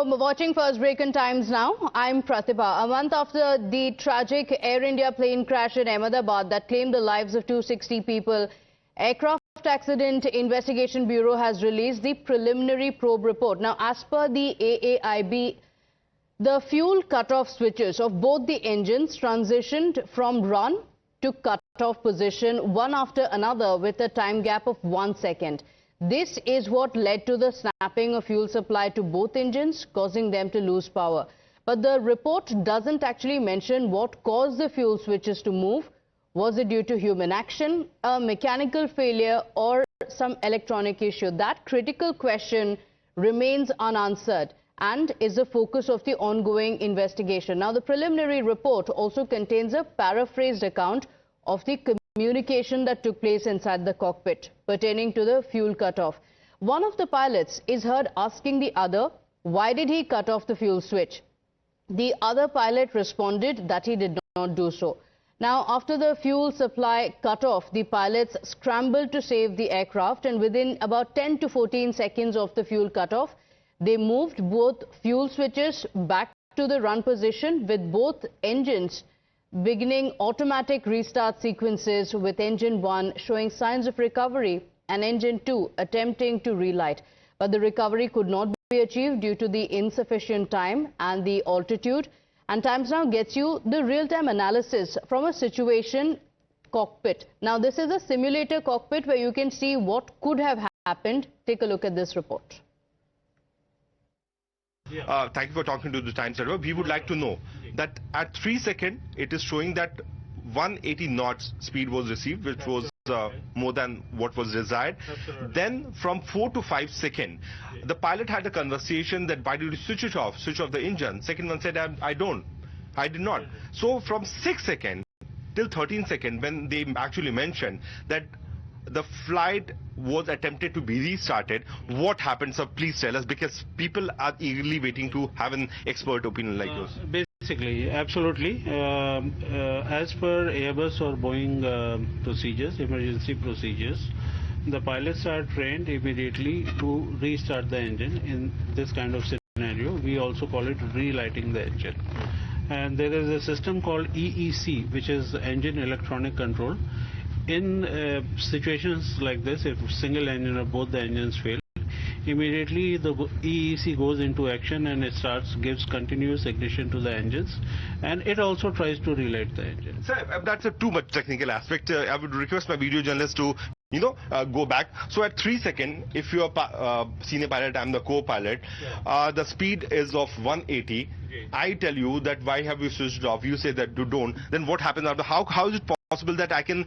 You're watching First Break in Times now. I'm Pratibha. A month after the tragic Air India plane crash in Ahmedabad that claimed the lives of 260 people, Aircraft Accident Investigation Bureau has released the preliminary probe report. Now, as per the AAIB, the fuel cut-off switches of both the engines transitioned from run to cut-off position one after another with a time gap of 1 second. This is what led to the snapping of fuel supply to both engines, causing them to lose power. But the report doesn't actually mention what caused the fuel switches to move. Was it due to human action, a mechanical failure, or some electronic issue? That critical question remains unanswered and is the focus of the ongoing investigation. Now, the preliminary report also contains a paraphrased account of the communication that took place inside the cockpit pertaining to the fuel cutoff. One of the pilots is heard asking the other, why did he cut off the fuel switch? The other pilot responded that he did not do so. Now, after the fuel supply cut off, the pilots scrambled to save the aircraft, and within about 10 to 14 seconds of the fuel cutoff, they moved both fuel switches back to the run position, with both engines beginning automatic restart sequences, with engine 1 showing signs of recovery and engine 2 attempting to relight. But the recovery could not be achieved due to the insufficient time and the altitude. And Times Now gets you the real-time analysis from a situation cockpit. Now, this is a simulator cockpit where you can see what could have happened. Take a look at this report. Thank you for talking to the Times. We would like to know that at 3 seconds, it is showing that 180 knots speed was received, which was more than what was desired. Then from 4 to 5 seconds, the pilot had a conversation that why did you switch off the engine. Second one said, I did not. So from 6 seconds till 13 seconds, when they actually mentioned that the flight was attempted to be restarted, what happened, sir? Please tell us, because people are eagerly waiting to have an expert opinion like yours. Basically, absolutely. As per Airbus or Boeing procedures, emergency procedures, the pilots are trained immediately to restart the engine in this kind of scenario. We also call it relighting the engine. And there is a system called EEC, which is Engine Electronic Control. In situations like this, if single engine or both the engines fail, immediately the EEC goes into action and it gives continuous ignition to the engines, and it also tries to relight the engine. Sir, that's a too much technical aspect. I would request my video journalist to go back. So at 3 seconds, if you're a senior pilot, I'm the co-pilot, the speed is of 180. I tell you that why have you switched off? You say that you don't. Then what happens after? How is it possible that I can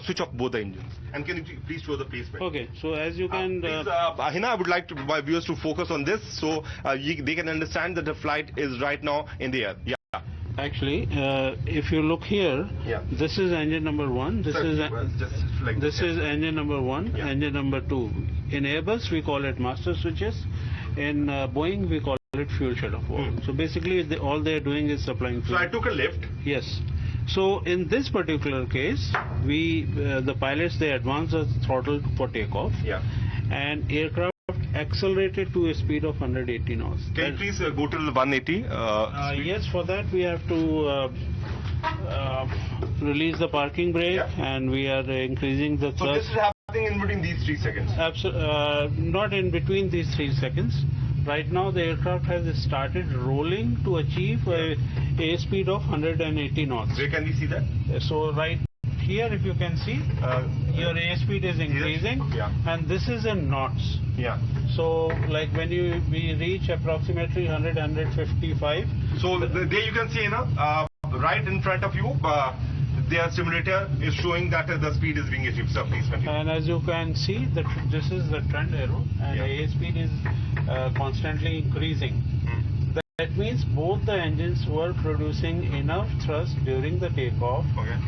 switch off both the engines? And can you please show the placement? Okay, so as you can... Hina, I would like my viewers to focus on this so they can understand that the flight is right now in the air. Yeah. Actually, if you look here, this is engine number 1, this is engine number 1, engine number 2. In Airbus, we call it master switches. In Boeing, we call it fuel shut-off valve. So basically, all they are doing is supplying fuel. So I took a lift. Yes. So in this particular case, the pilots, they advance the throttle for takeoff. Yeah. And aircraft accelerated to a speed of 180 knots. Can you please go to the 180? Yes, for that we have to release the parking brake, and we are increasing the thrust. So this is happening in between these 3 seconds? Not in between these 3 seconds. Right now the aircraft has started rolling to achieve a speed of 180 knots. Where can we see that? So right here, if you can see, your airspeed is increasing, and this is in knots. Yeah. So like when we reach approximately 155. So there you can see, right in front of you, their simulator is showing that the speed is being achieved. So please continue. And as you can see, this is the trend arrow, and the airspeed is constantly increasing. That means both the engines were producing enough thrust during the takeoff. Okay.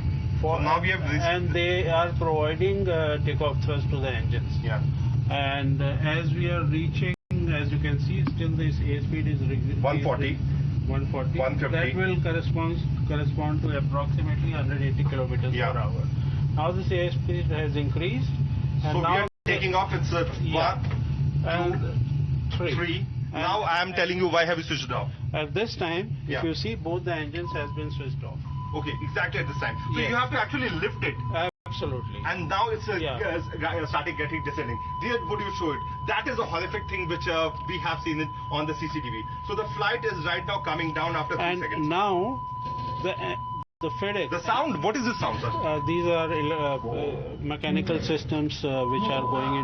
So now we have this, and they are providing takeoff thrust to the engines. Yeah. And as we are reaching, as you can see, still this airspeed is 140. 140. 150. That will correspond to approximately 180 kilometers per hour. Now this airspeed has increased, and so now we are taking off. It's 1, 2, 3, Now I am telling you why have you switched it off. At this time, Yeah. if you see, both the engines has been switched off. Okay, exactly at this time. So Yes. you have to actually lift it. Absolutely. And now it's Yeah. starting getting descending. Dear, would you show it? That is a horrific thing which we have seen it on the CCTV. So the flight is right now coming down after 3 And seconds. now the FedEx. The sound, what is this sound, sir? These are mechanical systems which are going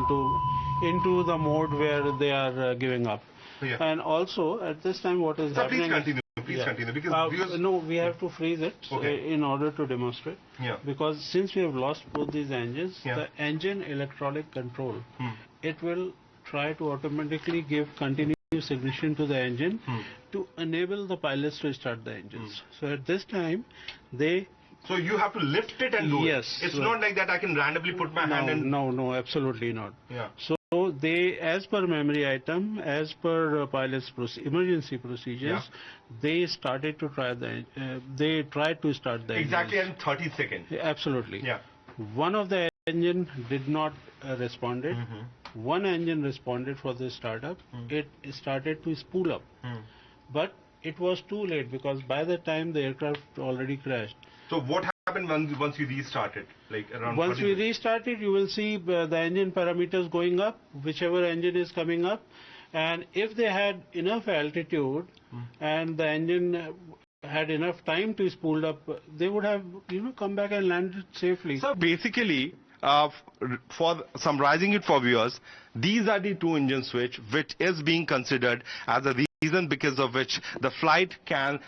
into the mode where they are giving up. Yeah. And also at this time, what is Sir, happening? please continue. Please continue. Because viewers... No, we have to freeze it Okay. in order to demonstrate. Yeah. Because since we have lost both these engines, Yeah. the engine electronic control, it will try to automatically give continuous ignition to the engine to enable the pilots to start the engines. So at this time, So you have to lift it and do Yes. it. It's not like that I can randomly put my hand and... No, absolutely not. Yeah. So they, as per memory item, as per pilots' emergency procedures, they started to try they tried to start the Exactly engines. in 30 seconds. Absolutely. Yeah. One of the engine did not responded. One engine responded for the startup. It started to spool up, but it was too late because by the time the aircraft already crashed. So what happened once you restarted? Like around Once 30 we minutes? restarted, you will see the engine parameters going up, whichever engine is coming up. And if they had enough altitude and the engine had enough time to spool up, they would have, come back and landed safely. So basically, for summarizing it for viewers, these are the two engine switch which is being considered as a reason because of which the flight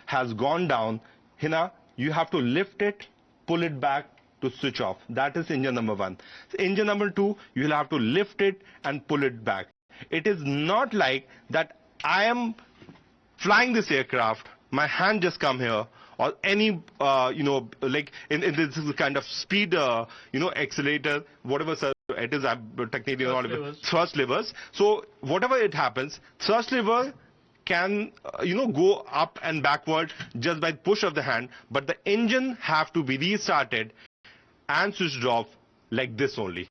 has gone down. Hina, you have to lift it, pull it back to switch off. That is engine number 1. Engine number 2, you will have to lift it and pull it back. It is not like that I am flying this aircraft, my hand just come here, or any, like in this kind of speed, accelerator, whatever it is, technically not even thrust levers. So whatever it happens, thrust lever can, go up and backward just by push of the hand, but the engine have to be restarted and switched off like this only.